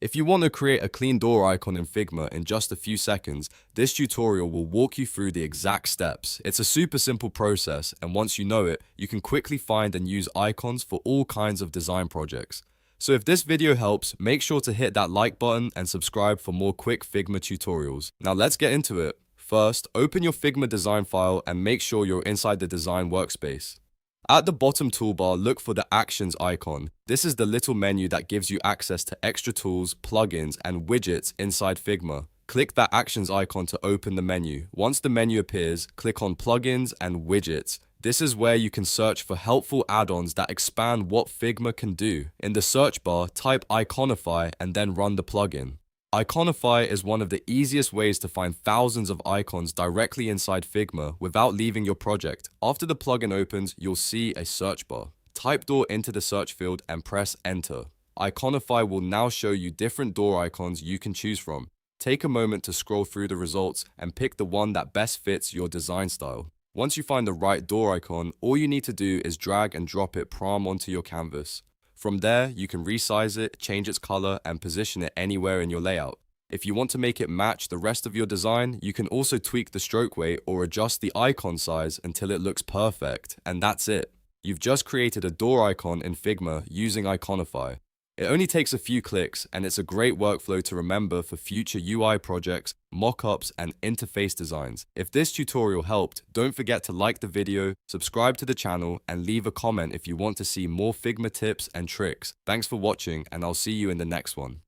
If you want to create a clean door icon in Figma in just a few seconds, this tutorial will walk you through the exact steps. It's a super simple process, and once you know it, you can quickly find and use icons for all kinds of design projects. So if this video helps, make sure to hit that like button and subscribe for more quick Figma tutorials. Now let's get into it. First, open your Figma design file and make sure you're inside the design workspace. At the bottom toolbar, look for the Actions icon. This is the little menu that gives you access to extra tools, plugins, and widgets inside Figma. Click that Actions icon to open the menu. Once the menu appears, click on Plugins and Widgets. This is where you can search for helpful add-ons that expand what Figma can do. In the search bar, type Iconify and then run the plugin. Iconify is one of the easiest ways to find thousands of icons directly inside Figma without leaving your project. After the plugin opens, you'll see a search bar. Type door into the search field and press enter. Iconify will now show you different door icons you can choose from. Take a moment to scroll through the results and pick the one that best fits your design style. Once you find the right door icon, all you need to do is drag and drop it prom onto your canvas. From there, you can resize it, change its color, and position it anywhere in your layout. If you want to make it match the rest of your design, you can also tweak the stroke weight or adjust the icon size until it looks perfect, and that's it. You've just created a door icon in Figma using Iconify. It only takes a few clicks, and it's a great workflow to remember for future UI projects, mockups, and interface designs. If this tutorial helped, don't forget to like the video, subscribe to the channel, and leave a comment if you want to see more Figma tips and tricks. Thanks for watching, and I'll see you in the next one.